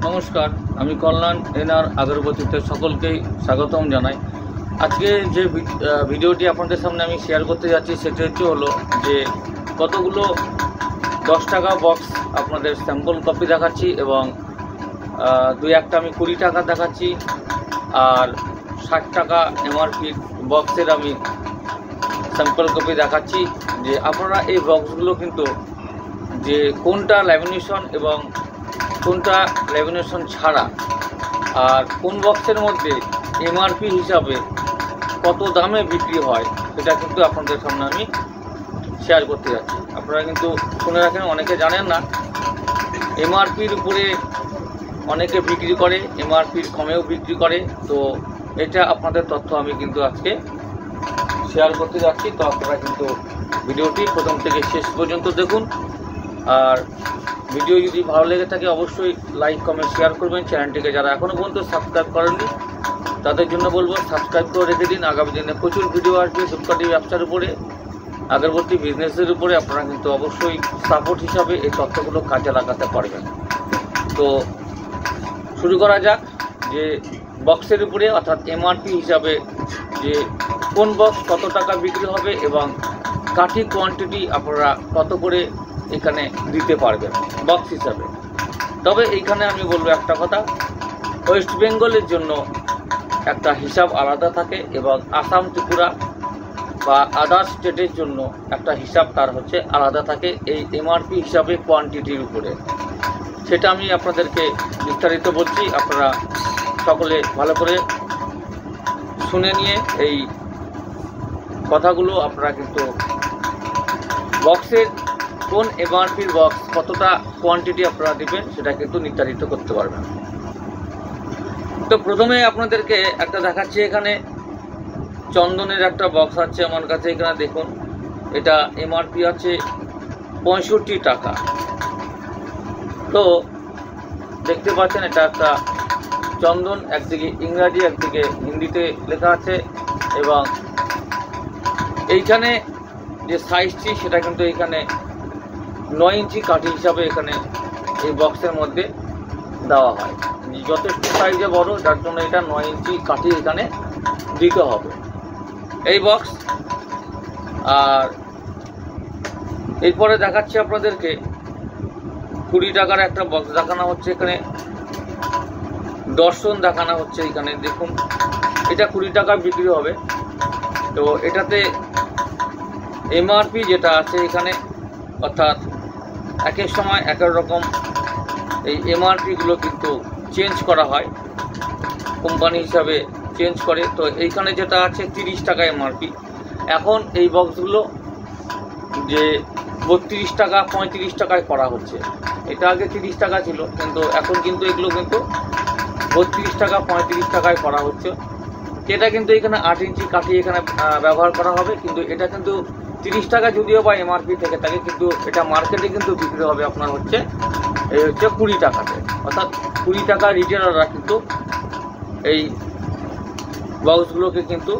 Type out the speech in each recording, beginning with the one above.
নমস্কার, আমি কল্যাণ এনআর আগরবতীতে সকলকেই স্বাগতম জানাই। আজকে যে ভিডিওটি আপনাদের সামনে আমি শেয়ার করতে যাচ্ছি সেটা হলো যে কতগুলো 10 টাকা বক্স আপনাদের স্যাম্পল কপি দেখাচ্ছি এবং দুই একটা আমি 20 টাকা দেখাচ্ছি আর 60 টাকা এমআরপি বক্সের আমি স্যাম্পল কপি দেখাচ্ছি। যে আপনারা এই বক্সগুলো কিন্তু যে কোনটা ল্যামিনেশন এবং কোনটা ল্যামিনেশন ছাড়া আর কোন বক্সের মধ্যে এমআরপি হিসাবে কত দামে বিক্রি হয় সেটা কিন্তু আপনাদের সামনে আমি শেয়ার করতে যাচ্ছি। আপনারা কিন্তু শুনে রাখেন, অনেকে জানেন না এমআরপির উপরে অনেকে বিক্রি করে, এমআরপির কমেও বিক্রি করে। তো এটা আপনাদের তথ্য আমি কিন্তু আজকে শেয়ার করতে যাচ্ছি। তো আপনারা কিন্তু ভিডিওটি প্রথম থেকে শেষ পর্যন্ত দেখুন। আর ভিডিও যদি ভালো লেগে থাকে অবশ্যই লাইক কমেন্ট শেয়ার করবেন। চ্যানেলটিকে যারা এখনও পর্যন্ত সাবস্ক্রাইব করেননি তাদের জন্য বলবো সাবস্ক্রাইব করে রেখে দিন। আগামী দিনে প্রচুর ভিডিও আসবে ধূপকাঠি ব্যবসার উপরে, আগরবাতি বিজনেসের উপরে। আপনারা কিন্তু অবশ্যই সাপোর্ট হিসাবে এই তথ্যগুলো কাজে লাগাতে পারবেন। তো শুরু করা যাক যে বক্সের উপরে অর্থাৎ এমআরপি হিসাবে যে কোন বক্স কত টাকা বিক্রি হবে এবং কাঠি কোয়ান্টিটি আপনারা কত করে এখানে দিতে পারবেন বক্স হিসাবে। তবে এইখানে আমি বলবো একটা কথা, ওয়েস্ট বেঙ্গলের জন্য একটা হিসাব আলাদা থাকে এবং আসাম, ত্রিপুরা বা আদার স্টেটের জন্য একটা হিসাব তার হচ্ছে আলাদা থাকে এই এমআরপি হিসাবে কোয়ান্টিটির উপরে। সেটা আমি আপনাদেরকে বিস্তারিত বলছি, আপনারা সকলে ভালো করে শুনে নিয়ে এই কথাগুলো আপনারা কিন্তু বক্সের কোন এমআরপির বক্স কতটা কোয়ান্টিটি আপনারা দেবেন সেটা কিন্তু নির্ধারিত করতে পারবেন। তো প্রথমে আপনাদেরকে একটা দেখাচ্ছি, এখানে চন্দনের একটা বক্স আছে আমার কাছে। এখানে দেখুন, এটা এমআরপি আছে 65 টাকা। তো দেখতে পাচ্ছেন এটা একটা চন্দন, একদিকে ইংরাজি একদিকে হিন্দিতে লেখা আছে এবং এইখানে যে সাইজটি সেটা কিন্তু এখানে 9 ইঞ্চি কাঠি হিসাবে এখানে এই বক্সের মধ্যে দেওয়া হয়। যথেষ্ট সাইজে বড়, যার জন্য এটা 9 ইঞ্চি কাঠি এখানে দিতে হবে এই বক্স। আর এরপরে দেখাচ্ছি আপনাদেরকে 20 টাকার একটা বক্স দেখানো হচ্ছে। এখানে দর্শন দেখানো হচ্ছে। এখানে দেখুন, এটা 20 টাকা বিক্রি হবে। তো এটাতে এমআরপি যেটা আছে এখানে, অর্থাৎ এক এক সময় এক এক রকম এই এমআরপিগুলো কিন্তু চেঞ্জ করা হয়, কোম্পানি হিসাবে চেঞ্জ করে। তো এইখানে যেটা আছে 30 টাকা এমআরপি। এখন এই বক্সগুলো যে 32 টাকা 35 টাকায় করা হচ্ছে। এটা আগে 30 টাকা ছিল, কিন্তু এখন কিন্তু এগুলো কিন্তু 32 টাকা 35 টাকায় করা হচ্ছে। এটা কিন্তু এখানে 8 ইঞ্চি কাঠি এখানে ব্যবহার করা হবে। কিন্তু এটা কিন্তু 30 টাকা যদিও বা এমআরপি থেকে থাকে, কিন্তু এটা মার্কেটে কিন্তু বিক্রি হবে আপনার হচ্ছে এই হচ্ছে 20 টাকাতে। অর্থাৎ 20 টাকা রিটেলাররা কিন্তু এই বক্সগুলোকে কিন্তু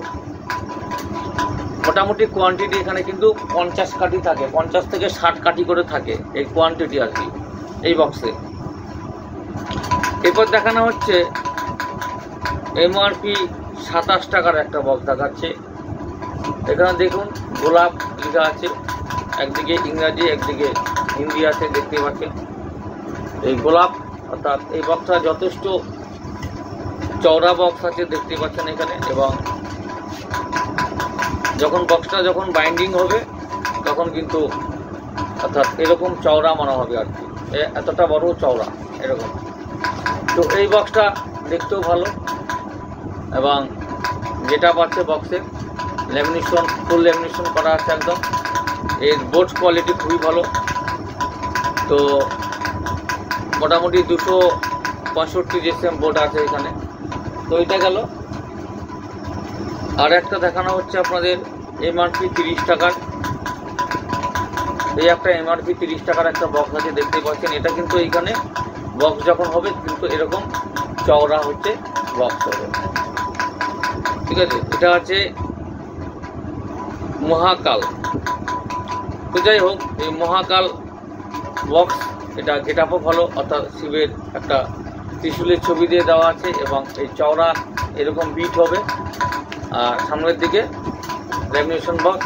মোটামুটি কোয়ান্টিটি এখানে কিন্তু 50 কাঠি থাকে, 50 থেকে 60 কাঠি করে থাকে এই কোয়ান্টিটি আর কি এই বক্সে। এরপর দেখানো হচ্ছে এমআরপি 27 টাকার একটা বক্স দেখাচ্ছে। এখানে দেখুন গোলাপ লেখা আছে, একদিকে ইংরাজি একদিকে হিন্দি আছে, দেখতে পাচ্ছেন এই গোলাপ। অর্থাৎ এই বক্সটা যথেষ্ট চওড়া বক্স আছে, দেখতে পাচ্ছেন এখানে। এবং যখন বক্সটা যখন বাইন্ডিং হবে তখন কিন্তু অর্থাৎ এরকম চওড়া মনে হবে আর কি, এতটা বড় চওড়া এরকম। তো এই বক্সটা দেখতেও ভালো এবং যেটা পাচ্ছে বক্সে ল্যামিনেশন, ফুল ল্যামিনেশন করা আছে একদম। এর বোর্ড কোয়ালিটি খুবই ভালো। তো মোটামুটি 265 জিএসএম বোর্ড আছে এখানে। তো এটা গেল। আর একটা দেখানো হচ্ছে আপনাদের এমআরপি 30 টাকার। এই একটা এমআরপি 30 টাকার একটা বক্স আছে, দেখতে পাচ্ছেন। এটা কিন্তু এইখানে বক্স যখন হবে কিন্তু এরকম চওড়া হচ্ছে বক্স হবে, ঠিক আছে। এটা আছে মহাকাল। তো যাই হোক, এই মহাকাল বক্স এটা গেটআপও ভালো, অর্থাৎ শিবের একটা ত্রিশূলের ছবি দিয়ে দেওয়া আছে এবং এই চওড়া এরকম বিট হবে। আর সামনের দিকে ল্যামিনেশন বক্স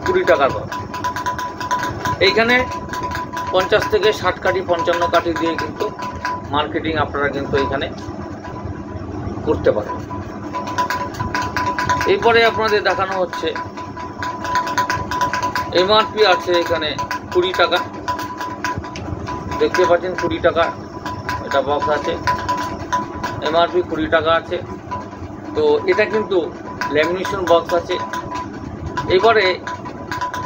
20 টাকার বক্স। এইখানে 50 থেকে 60 কাঠি 55 কাঠি দিয়ে কিন্তু মার্কেটিং আপনারা কিন্তু এখানে করতে পারেন। এরপরে আপনাদের দেখানো হচ্ছে এমআরপি আছে এখানে 20 টাকা, দেখতে পাচ্ছেন 20 টাকা এটা বক্স আছে, এমআরপি 20 টাকা আছে। তো এটা কিন্তু ল্যামিনেশন বক্স আছে। এবারে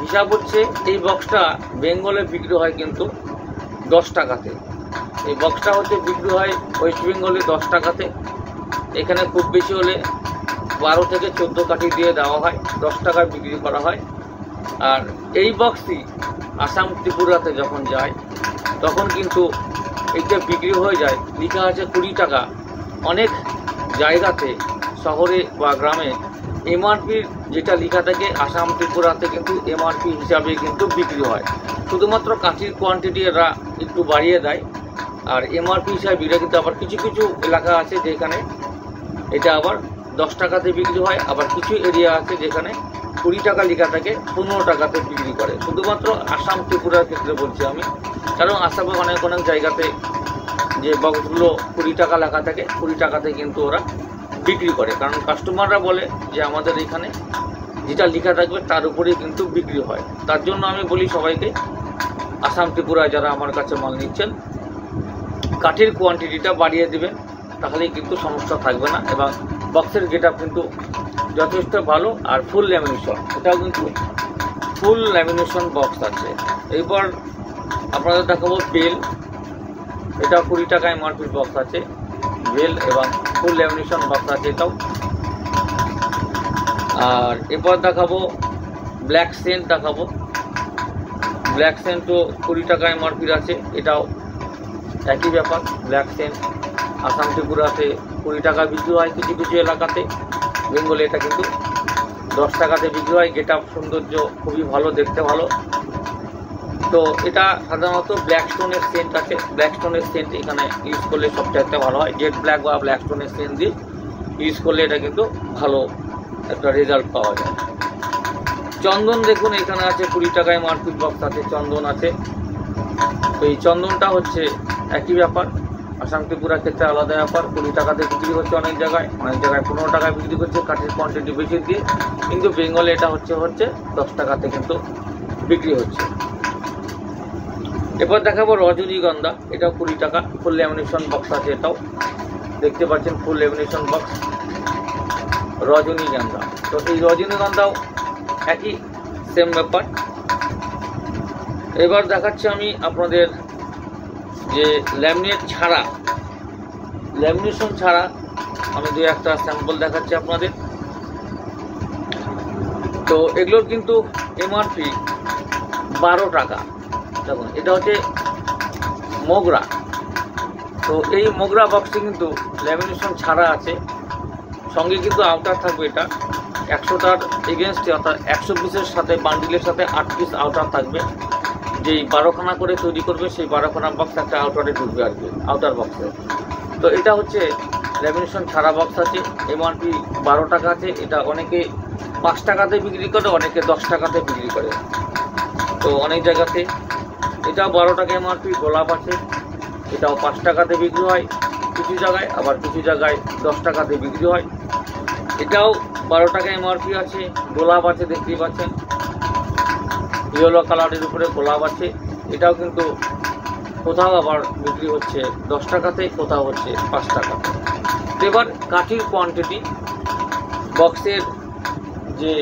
হিসাব হচ্ছে এই বক্সটা বেঙ্গলে বিক্রি হয় কিন্তু 10 টাকাতে। এই বক্সটা হচ্ছে বিক্রি হয় ওয়েস্ট বেঙ্গলে 10 টাকাতে। এখানে খুব বেশি হলে 12 থেকে 14 কাঠি দিয়ে দেওয়া হয়, 10 টাকায় বিক্রি করা হয়। আর এই বক্সটি আসাম ত্রিপুরাতে যখন যায় তখন কিন্তু এইটা বিক্রি হয়ে যায়, লেখা আছে 20 টাকা। অনেক জায়গাতে শহরে বা গ্রামে এমআরপি যেটা লেখা থাকে আসাম ত্রিপুরাতে কিন্তু এমআরপি হিসাবে কিন্তু বিক্রি হয়। শুধুমাত্র কাঠির কোয়ান্টিটি এরা একটু বাড়িয়ে দেয়। আর এমআরপি হিসাবে বিক্রি কিন্তু আবার কিছু কিছু এলাকা আছে যেখানে এটা আবার 10 টাকাতে বিক্রি হয়, আবার কিছু এরিয়া আছে যেখানে 20 টাকা লেখা থাকে 15 টাকাতে বিক্রি করে। শুধুমাত্র আসাম ত্রিপুরার ক্ষেত্রে বলছি আমি, কারণ আসামে অনেক অনেক জায়গাতে যে বক্সগুলো 20 টাকা লেখা থাকে 20 টাকাতে কিন্তু ওরা বিক্রি করে। কারণ কাস্টমাররা বলে যে আমাদের এখানে যেটা লেখা থাকবে তার উপরেই কিন্তু বিক্রি হয়। তার জন্য আমি বলি সবাইকে, আসাম ত্রিপুরায় যারা আমার কাছে মাল নিচ্ছেন কাঠের কোয়ান্টিটিটা বাড়িয়ে দেবেন, তাহলেই কিন্তু সমস্যা থাকবে না। এবং বক্সের গেটআপ কিন্তু যথেষ্ট ভালো। আর ফুল ল্যামিনেশন, এটাও কিন্তু ফুল ল্যামিনেশন বক্স আছে। এরপর আপনাদের দেখাবো বেল, এটাও 20 টাকা এমআরপির বক্স আছে, বেল এবং ফুল ল্যামিনেশন বক্স আছে এটাও। আর এরপর দেখাবো ব্ল্যাক সেন্ট দেখাবো। ব্ল্যাক সেন্টও 20 টাকা এমআরপির আছে, এটাও একই ব্যাপার। ব্ল্যাক সেন্ট আসাম ত্রিপুরাতে 20 টাকা বিক্রি হয়, কিছু কিছু এলাকাতে। বেঙ্গলে এটা কিন্তু 10 টাকাতে বিক্রি হয়। গেটআপ সৌন্দর্য খুবই ভালো, দেখতে ভালো। তো এটা সাধারণত ব্ল্যাক স্টোনের সেন্ট আছে, ব্ল্যাক স্টোনের সেন্ট এখানে ইউজ করলে সবচাইতে ভালো হয়। জেড ব্ল্যাক বা ব্ল্যাক স্টোনের সেন্ট দিয়ে ইউজ করলে এটা কিন্তু ভালো একটা রেজাল্ট পাওয়া যায়। চন্দন দেখুন এখানে আছে 20 টাকায় মার্কেট বক্স আছে, চন্দন আছে। তো এই চন্দনটা হচ্ছে একই ব্যাপার, আসাম ত্রিপুরার ক্ষেত্রে আলাদা ব্যাপার। 20 টাকাতে বিক্রি হচ্ছে অনেক জায়গায়, অনেক জায়গায় 15 টাকায় বিক্রি করছে কাঠের কোয়ান্টিটি বেশি দিয়ে। কিন্তু বেঙ্গলে এটা হচ্ছে 10 টাকাতে কিন্তু বিক্রি হচ্ছে। এরপর দেখাবো রজনীগন্ধা, এটাও 20 টাকা, ফুল ল্যামিনেশন বক্স আছে। এটাও দেখতে পাচ্ছেন ফুল ল্যামিনেশন বক্স রজনীগন্ধা। তো এই রজনীগন্ধাও একই সেম ব্যাপার। এবার দেখাচ্ছি আমি আপনাদের যে ল্যামিনেট ছাড়া, ল্যামিনেশন ছাড়া আমি দু একটা স্যাম্পল দেখাচ্ছি আপনাদের। তো এগুলোর কিন্তু এমআরপি 12 টাকা। দেখুন এটা হচ্ছে মোগরা। তো এই মোগরা বক্সটি কিন্তু ল্যামিনেশন ছাড়া আছে, সঙ্গে কিন্তু আউটার থাকবে। এটা 100টার এগেনস্টে, অর্থাৎ 100 পিসের সাথে বান্ডিলের সাথে 8 পিস আউটার থাকবে। যেই 12খানা করে তৈরি করবে সেই 12খানা বক্স একটা আউটারে ঢুকবে আর কি, আউটার বক্সে। তো এটা হচ্ছে ল্যামিনেশন ছাড়া বক্স আছে, এমআরপি 12 টাকা আছে। এটা অনেকে 5 টাকাতে বিক্রি করে, অনেকে 10 টাকাতে বিক্রি করে। তো অনেক জায়গাতে এটাও 12 টাকা এমআরপি। গোলাপ আছে, এটাও 5 টাকাতে বিক্রি হয় কিছু জায়গায়, আবার কিছু জায়গায় 10 টাকাতে বিক্রি হয়। এটাও 12 টাকা এমআরপি আছে। গোলাপ আছে, দেখতেই পাচ্ছেন ইয়েলো কালারের উপরে গোলাপ আছে। এটাও কিন্তু কোথাও আবার বিক্রি হচ্ছে 10 টাকাতে, কোথাও হচ্ছে 5 টাকাতে। এবার কাঠির কোয়ান্টিটি, বক্সের যে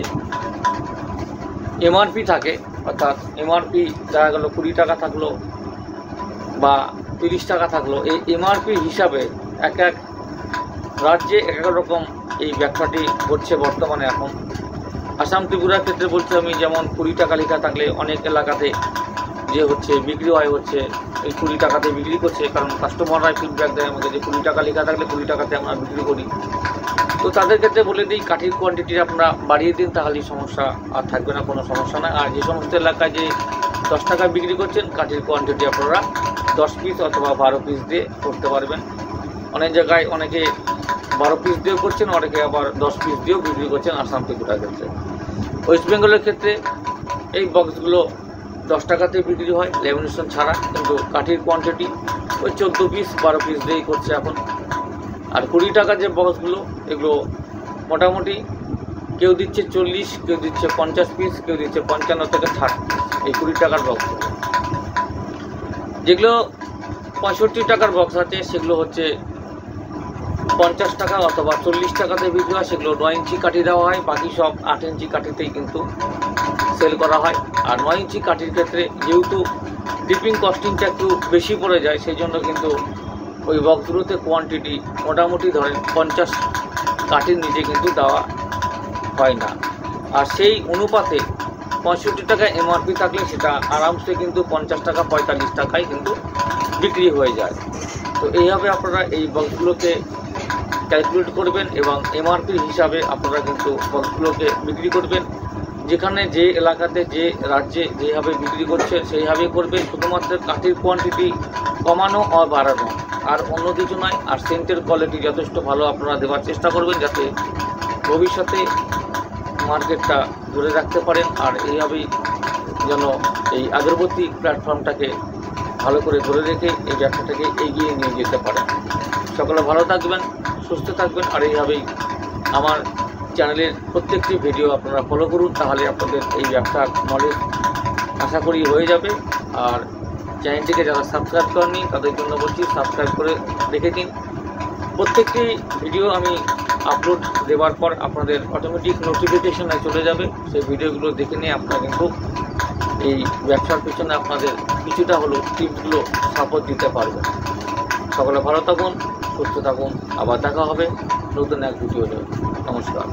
এমআরপি থাকে, অর্থাৎ এমআরপি দেখা গেল 20 টাকা থাকলো বা 30 টাকা থাকলো, এই এমআরপি হিসাবে এক এক রাজ্যে এক এক রকম এই ব্যাখ্যাটি করছে বর্তমানে। এখন আসাম ত্রিপুরার ক্ষেত্রে বলছি আমি, যেমন 20 টাকা লেখা থাকলে অনেক এলাকাতে যে হচ্ছে বিক্রি হয় হচ্ছে এই 20 টাকাতে বিক্রি করছে, কারণ কাস্টমাররাই ফিডব্যাক দেয় আমাকে যে 20 টাকা লেখা থাকলে 20 টাকাতে আমরা বিক্রি করি। তো তাদের ক্ষেত্রে বলে দিই কাঠির কোয়ান্টিটি আপনারা বাড়িয়ে দিন, তাহলেই সমস্যা আর থাকবে না, কোনো সমস্যা না। আর যে সমস্ত এলাকায় যে 10 টাকা বিক্রি করছেন, কাঠির কোয়ান্টিটি আপনারা 10 পিস অথবা 12 পিস দিয়ে করতে পারবেন। অনেক জায়গায় অনেকে 12 পিস দিয়েও করছেন, অনেকে আবার 10 পিস দিয়েও বিক্রি করছেন আসাম ত্রিপুরার ক্ষেত্রে। ওয়েস্ট বেঙ্গলের ক্ষেত্রে এই বক্সগুলো 10 টাকাতে বিক্রি হয় ল্যামিনেশন ছাড়া, কিন্তু কাঠির কোয়ান্টিটি ওই 14 পিস 12 পিস দিয়েই করছে এখন। আর 20 টাকার যে বক্সগুলো, এগুলো মোটামুটি কেউ দিচ্ছে 40, কেউ দিচ্ছে 50 পিস, কেউ দিচ্ছে 55 থেকে 60 পিস এই 20 টাকার বক্সগুলো। যেগুলো 65 টাকার বক্স আছে সেগুলো হচ্ছে 50 টাকা অথবা 40 টাকাতে বিক্রি হয়, সেগুলো 9 ইঞ্চি কাঠি দেওয়া হয়, বাকি সব 8 ইঞ্চি কাঠিতেই কিন্তু সেল করা হয়। আর 9 ইঞ্চি কাঠির ক্ষেত্রে যেহেতু ডিপিং কস্টিংটা একটু বেশি পড়ে যায়, সেই জন্য কিন্তু ওই বক্সগুলোতে কোয়ান্টিটি মোটামুটি ধরেন 50 কাঠির নিচে কিন্তু দেওয়া হয় না। আর সেই অনুপাতে 65 টাকা এমআরপি থাকলে সেটা আরামসে কিন্তু 50 টাকা 45 টাকায় কিন্তু বিক্রি হয়ে যায়। তো এইভাবে আপনারা এই বক্সগুলোকে ক্যালকুলেট করবেন এবং এমআরপির হিসাবে আপনারা কিন্তু বক্সগুলোকে বিক্রি করবেন। যেখানে যে এলাকাতে যে রাজ্যে যেভাবে বিক্রি করছে সেইভাবে করবেন। শুধুমাত্র কাঠির কোয়ান্টিটি কমানো আর বাড়ানো, আর অন্য কিছু নয়। আর সেন্টের কোয়ালিটি যথেষ্ট ভালো আপনারা দেওয়ার চেষ্টা করবেন, যাতে ভবিষ্যতে মার্কেটটা ধরে রাখতে পারেন। আর এইভাবেই যেন এই আগরবাতি প্ল্যাটফর্মটাকে ভালো করে ধরে রেখে এই ব্যবসাটাকে এগিয়ে নিয়ে যেতে পারেন। সকলে ভালো থাকবেন, সুস্থ থাকবেন। আর এইভাবেই আমার চ্যানেলের প্রত্যেকটি ভিডিও আপনারা ফলো করুন, তাহলে আপনাদের এই ব্যবসার নলেজ আশা করি হয়ে যাবে। আর চ্যানেলটিকে যারা সাবস্ক্রাইব করেননি তাদের জন্য বলছি সাবস্ক্রাইব করে রেখে দিন। প্রত্যেকটি ভিডিও আমি আপলোড দেওয়ার পর আপনাদের অটোমেটিক নোটিফিকেশনে চলে যাবে। সেই ভিডিওগুলো দেখে নিয়ে আপনারা কিন্তু এই ব্যবসার পিছনে আপনাদের কিছুটা হলেও টিপসগুলো সাপোর্ট দিতে পারবেন। সকলে ভালো থাকুন, সুস্থ থাকুন। আবার দেখা হবে নতুন এক ভিডিও। নমস্কার।